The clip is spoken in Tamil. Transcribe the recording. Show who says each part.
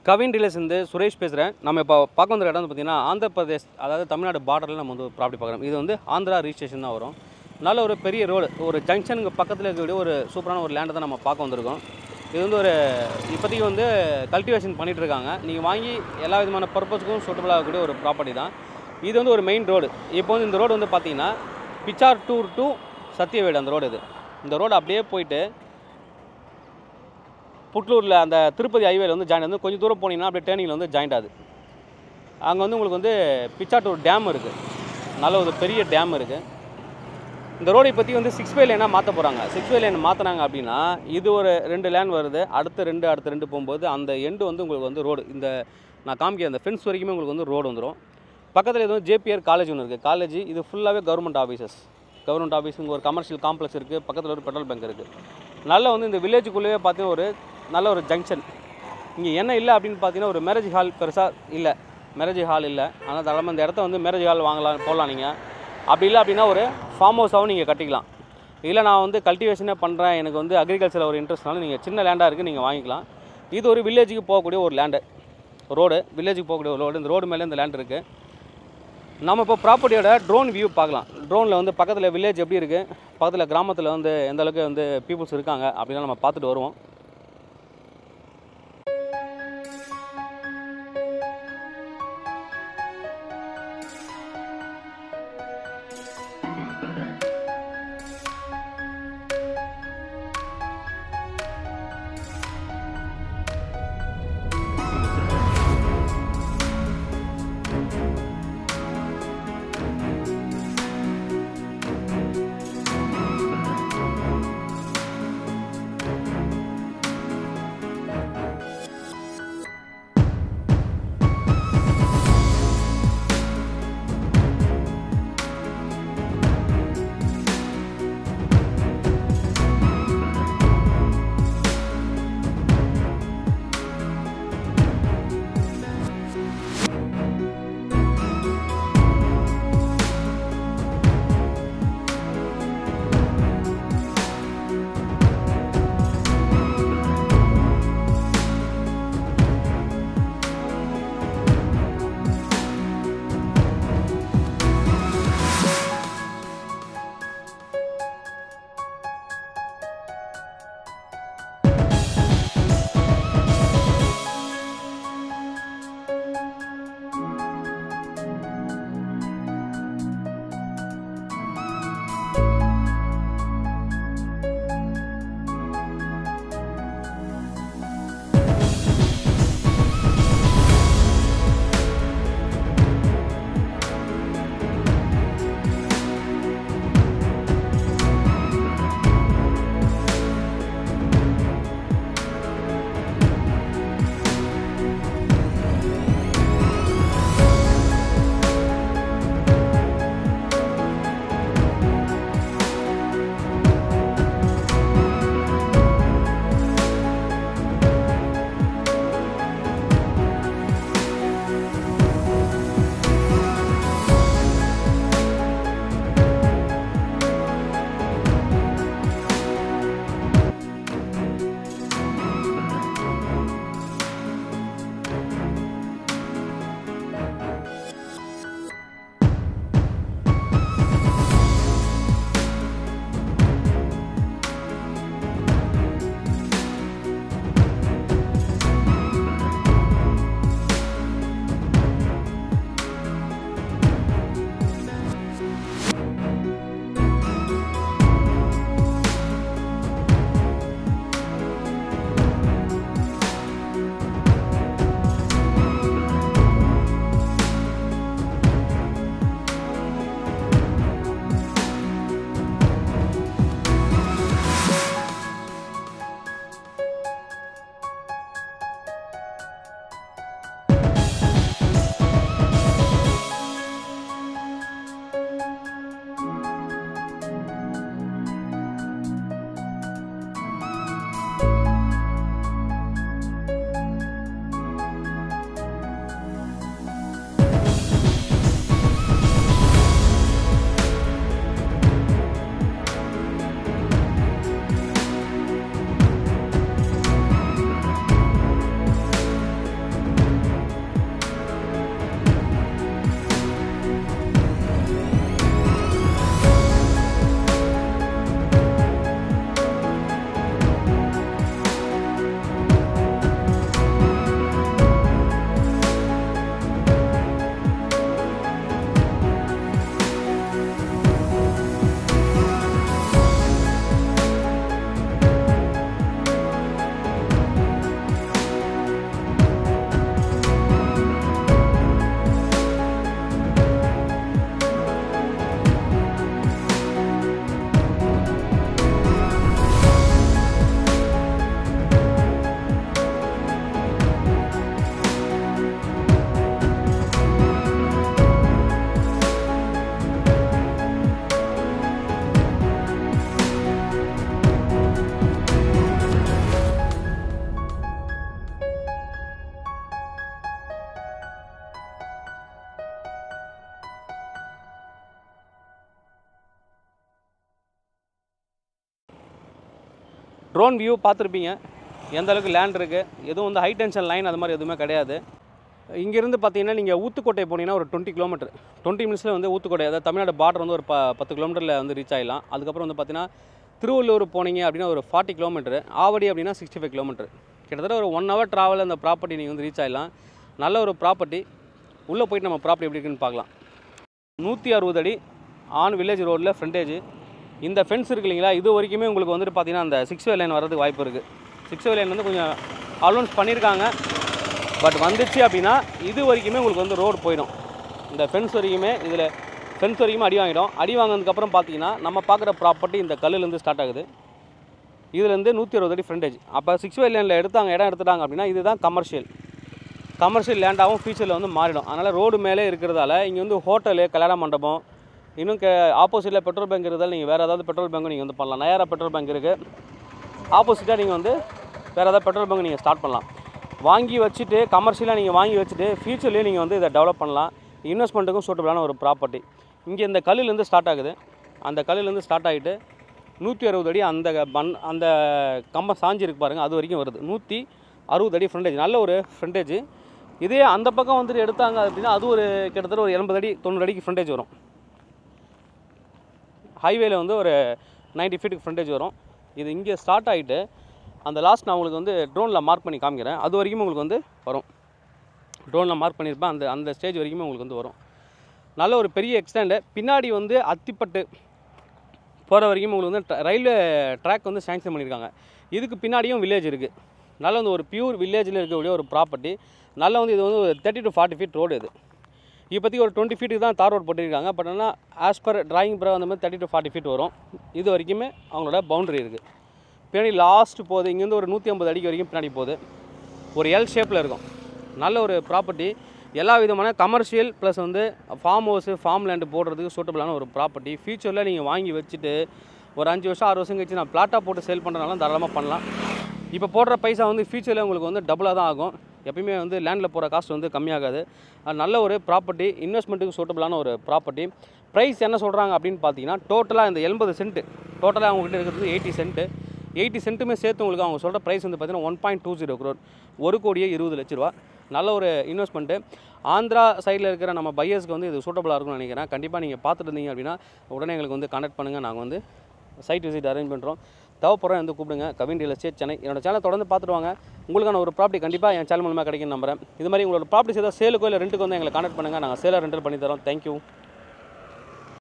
Speaker 1: கவின் டீலர்ஸ் இந்த சுரேஷ் பேசுகிறேன். நம்ம இப்போ பார்க்க வந்த இடம் வந்து பார்த்திங்கன்னா ஆந்திர பிரதேஷ், அதாவது தமிழ்நாடு பார்டரில் நம்ம வந்து ப்ராப்பர்ட்டி பார்க்குறோம். இது வந்து ஆந்திரா ரிஜிஸ்ட்ரேஷன் தான் வரும். நல்ல ஒரு பெரிய ரோடு, ஒரு ஜங்ஷனுக்கு பக்கத்தில் இருக்கக்கூடிய ஒரு சூப்பரான ஒரு லேண்டை தான் நம்ம பார்க்க வந்திருக்கோம். இது வந்து ஒரு இப்போதைக்கு வந்து கல்டிவேஷன் பண்ணிகிட்ருக்காங்க. நீங்கள் வாங்கி எல்லா விதமான பர்பஸுக்கும் சூட்டபிள் ஆகக்கூடிய ஒரு ப்ராப்பர்ட்டி தான். இது வந்து ஒரு மெயின் ரோடு. இப்போ வந்து இந்த ரோடு வந்து பார்த்திங்கன்னா பிச்சாட்டூர் டு சத்தியவேடு அந்த ரோடு. இந்த ரோடு அப்படியே போயிட்டு புட்லூரில் அந்த திருப்பதி ஹைவேல வந்து ஜாயின் வந்து கொஞ்சம் தூரம் போனீங்கன்னா அப்படியே டேர்னிங்கில் வந்து ஜாயிண்ட் ஆகுது. அங்கே வந்து உங்களுக்கு வந்து பிச்சாட்டூர் டேம் இருக்குது, நல்ல ஒரு பெரிய டேம் இருக்குது. இந்த ரோடை பற்றி வந்து 6 வே லேனாக மாற்ற போகிறாங்க. 6 வே லேன் மாற்றினாங்க அப்படின்னா இது ஒரு 2 லேன் வருது, அடுத்த 2 போகும்போது அந்த எண்டு வந்து உங்களுக்கு வந்து ரோடு, இந்த நான் காமிக்க அந்த ஃபென்ஸ் வரைக்குமே உங்களுக்கு வந்து ரோடு வந்துடும். பக்கத்தில் எதுவும் ஜேபிஆர் காலேஜ் ஒன்று இருக்குது. காலேஜ் இது ஃபுல்லாகவே கவர்மெண்ட் ஆஃபீஸஸ். கவர்மெண்ட் ஆஃபீஸ், இங்கே ஒரு கமர்ஷியல் காம்ப்ளெக்ஸ் இருக்குது, பக்கத்தில் ஒரு பெட்ரோல் பங்க் இருக்குது. நல்லா வந்து இந்த வில்லேஜுக்குள்ளேயே பார்த்தீங்கன்னா ஒரு நல்ல ஒரு ஜங்ஷன். இங்கே என்ன இல்லை அப்படின்னு பார்த்தீங்கன்னா ஒரு மேரேஜ் ஹால் பெருசாக இல்லை, மேரேஜ் ஹால் இல்லை. ஆனால் தலைமை இந்த இடத்த வந்து மேரேஜ் ஹால் வாங்கலாம் போடலாம். நீங்கள் அப்படி இல்லை அப்படின்னா ஒரு ஃபார்ம் ஹவுஸாகவும் நீங்கள் கட்டிக்கலாம். இல்லை நான் வந்து கல்டிவேஷனே பண்ணுறேன், எனக்கு வந்து அக்ரிகல்ச்சரில் ஒரு இன்ட்ரெஸ்ட்னாலும் நீங்கள் சின்ன லேண்டாக இருக்குது நீங்கள் வாங்கிக்கலாம். இது ஒரு வில்லேஜுக்கு போகக்கூடிய ஒரு லேண்டு, ரோடு, வில்லேஜுக்கு போகக்கூடிய ஒரு ரோடு. இந்த ரோடு மேலே இந்த லேண்ட் இருக்குது. நம்ம இப்போ ப்ராப்பர்ட்டியோட ட்ரோன் வியூ பார்க்கலாம். ட்ரோனில் வந்து பக்கத்தில் வில்லேஜ் எப்படி இருக்குது, பக்கத்தில் கிராமத்தில் வந்து எந்த அளவுக்கு வந்து பீப்புள்ஸ் இருக்காங்க அப்படின்னா நம்ம பார்த்துட்டு வருவோம். ட்ரோன் வியூ பார்த்துருப்பீங்க எந்த அளவுக்கு லேண்ட் இருக்குது. எதுவும் வந்து ஹை டென்ஷன் லைன் அது மாதிரி எதுவுமே கிடையாது. இங்கேருந்து பார்த்தீங்கன்னா நீங்கள் ஊத்துக்கோட்டை போனீங்கன்னா ஒரு 20 கிலோமீட்டர், 20 மினிட்ஸில் வந்து ஊத்துக்கோட்டை, அதாவது தமிழ்நாடு பார்டர் வந்து ஒரு 10 கிலோமீட்டரில் வந்து ரீச் ஆகிடலாம். அதுக்கப்புறம் வந்து பார்த்தீங்கன்னா திருவள்ளூர் போனீங்க அப்படின்னா ஒரு 40 கிலோமீட்டர், ஆவடி அப்படின்னா 65 கிலோமீட்டர். கிட்டத்தட்ட ஒரு 1 ஹவர் ட்ராவல் அந்த ப்ராப்பர்ட்டி நீங்கள் வந்து ரீச் ஆகிடலாம். நல்ல ஒரு ப்ராப்பர்ட்டி. உள்ளே போயிட்டு நம்ம ப்ராப்பர்ட்டி எப்படி இருக்குன்னு பார்க்கலாம். 160 அடி ஆன் வில்லேஜ் ரோடில் ஃப்ரண்டேஜ். இந்த ஃபென்ஸ் இருக்கு இல்லைங்களா, இது வரைக்குமே உங்களுக்கு வந்துட்டு பார்த்தீங்கன்னா அந்த 6 வே லைன் வர்றதுக்கு வாய்ப்பு இருக்குது. 6 வே லைன் வந்து கொஞ்சம் அலௌன்ஸ் பண்ணியிருக்காங்க. பட் வந்துச்சு அப்படின்னா இது வரைக்குமே உங்களுக்கு வந்து ரோடு போயிடும். இந்த ஃபென்ஸ் வரைக்குமே, இதில் ஃபென்ஸ் வரைக்குமே அடி வாங்கிடும். அடி வாங்கினதுக்கப்புறம் பார்த்தீங்கன்னா நம்ம பார்க்குற ப்ராப்பர்ட்டி இந்த கல்லுலேருந்து ஸ்டார்ட் ஆகுது. இதுலேருந்து 160 அடி ஃப்ரண்டேஜ். அப்போ 6 வே லைனில் இடம் எடுத்துட்டாங்க அப்படின்னா இதுதான் கமர்ஷியல் லேண்டாகவும் ஃபியூச்சரில் வந்து மாறிடும். அதனால் ரோடு மேலே இருக்கிறதால இங்கே வந்து ஹோட்டலு, கல்யாண மண்டபம், இன்னும் ஆப்போசிட்டில் பெட்ரோல் பங்க் இருக்கிறதால நீங்கள் வேறு ஏதாவது பெட்ரோல் பங்கு நீங்கள் வந்து பண்ணலாம். நயாரா பெட்ரோல் பங்க் இருக்குது. ஆப்போசிட்டாக நீங்கள் வந்து வேறு ஏதாவது பெட்ரோல் பங்க் நீங்கள் ஸ்டார்ட் பண்ணலாம். வாங்கி வச்சுட்டு கமர்ஷியலாக நீங்கள் வாங்கி வச்சுட்டு ஃபியூச்சர்லேயே நீங்கள் வந்து இதை டெவலப் பண்ணலாம். இன்வெஸ்ட்மெண்ட்டுக்கும் சூட்டபிளான ஒரு ப்ராப்பர்ட்டி. இங்கே இந்த கல்லுலேருந்து ஸ்டார்ட் ஆகுது. அந்த கல்லுலேருந்து ஸ்டார்ட் ஆகிட்டு 160 அடி அந்த கம்பம் சாஞ்சி இருக்கு பாருங்கள், அது வரைக்கும் வருது. 160 அடி ஃப்ரண்டேஜ், நல்ல ஒரு ஃப்ரண்டேஜ். இதே அந்த பக்கம் வந்துட்டு எடுத்தாங்க அப்படின்னா அது ஒரு கிட்டத்தட்ட ஒரு 80 அடி 90 அடிக்கு ஃப்ரண்டேஜ் வரும். ஹைவேல வந்து ஒரு 90 ஃபீட்டுக்கு ஃப்ரண்டேஜ் வரும். இது இங்கே ஸ்டார்ட் ஆகிட்டு அந்த லாஸ்ட் நான் உங்களுக்கு வந்து ட்ரோனில் மார்க் பண்ணி காமிக்கிறேன். அது வரைக்கும் உங்களுக்கு வந்து வரும். ட்ரோனில் மார்க் பண்ணியிருப்பேன். அந்த ஸ்டேஜ் வரைக்குமே உங்களுக்கு வந்து வரும். நல்ல ஒரு பெரிய எக்ஸ்டெண்டு. பின்னாடி வந்து அத்திப்பட்டு போகிற வரைக்கும் உங்களுக்கு வந்து ரயில்வே ட்ராக் வந்து சேங்ஷன் பண்ணியிருக்காங்க. இதுக்கு பின்னாடியும் வில்லேஜ் இருக்குது. நல்ல வந்து ஒரு பியூர் வில்லேஜில் இருக்கக்கூடிய ஒரு ப்ராப்பர்ட்டி. நல்ல வந்து இது வந்து 30 to 40 ஃபீட் ரோடு. இது இப்போதைக்கு ஒரு 20 ஃபீட்டுக்கு தான் தார் ரோடு போட்டிருக்காங்க. பட் ஆனால் ஆஸ் பர் டிராயிங் ப்ரோ அந்த மாதிரி 30 to 40 ஃபீட் வரும். இது வரைக்குமே அவங்களோட பவுண்டரி இருக்குது. பின்னாடி லாஸ்ட் போகுது, இங்கேருந்து ஒரு 150 அடிக்கு வரைக்கும் பின்னாடி போகுது. ஒரு எல் ஷேப்பில் இருக்கும். நல்ல ஒரு ப்ராப்பர்ட்டி. எல்லா விதமான கமர்ஷியல் ப்ளஸ் வந்து ஃபார்ம் ஹவுஸு, ஃபார்ம் லேண்டு போடுறதுக்கு சூட்டபிளான ஒரு ப்ராப்பர்ட்டி. ஃபியூச்சரில் நீங்கள் வாங்கி வச்சுட்டு ஒரு 5 வருஷம் 6 வருஷம் கழிச்சு நான் பிளாட்டாக போட்டு சேல் பண்ணுறதுனால தாராளமாக பண்ணலாம். இப்போ போடுற பைசா வந்து ஃபியூச்சரில் உங்களுக்கு வந்து டபுளாக தான் ஆகும். எப்பயுமே வந்து லேண்டில் போகிற காஸ்ட் வந்து கம்மியாகாது. நல்ல ஒரு ப்ராப்பர்ட்டி, இன்வெஸ்ட்மெண்ட்டுக்கு சூட்டபிளான ஒரு ப்ராப்பர்ட்டி. ப்ரைஸ் என்ன சொல்கிறாங்க அப்படின்னு பார்த்தீங்கன்னா டோட்டலாக இந்த 80 சென்ட் டோட்டலாக அவங்ககிட்ட இருக்கிறது 80 சென்ட்டு. 80 சென்ட்டுமே சேர்த்து உங்களுக்கு அவங்க சொல்கிற ப்ரைஸ் வந்து பார்த்தீங்கன்னா 1.20 crore, 1,20,00,000 ரூபா. நல்ல ஒரு இன்வெஸ்ட்மெண்ட்டு. ஆந்திரா சைடில் இருக்கிற நம்ம பையர்ஸ்க்கு வந்து இது சூட்டபிளாக இருக்கும்னு நினைக்கிறேன். கண்டிப்பாக நீங்கள் பார்த்துட்டு இருந்தீங்க அப்படின்னா உடனே எங்களுக்கு வந்து கான்டாக்ட் பண்ணுங்கள். நாங்கள் வந்து சைட் விசிட் அரேஞ்ச் பண்ணுறோம். தேவைப்படுறோம் வந்து கூப்பிடுங்க. Kavin real estate Chennai. என்னோட சேனல் தொடர்ந்து பார்த்துட்டு வாங்க. உங்களுக்கான ஒரு ப்ராப்பர்ட்டி கண்டிப்பாக என் சேனல் மூலமாக கிடைக்கும் நம்புறேன். இது மாதிரி உங்களோட ப்ராப்பர்ட்டிஸ் ஏதாவது சேலுக்கோ இல்லை ரெண்ட்டுக்கு வந்து எங்களை கான்டாக்ட் பண்ணுங்கள். நாங்கள் சேலாக ரெண்டல் பண்ணி தரோம். தேங்க்யூ.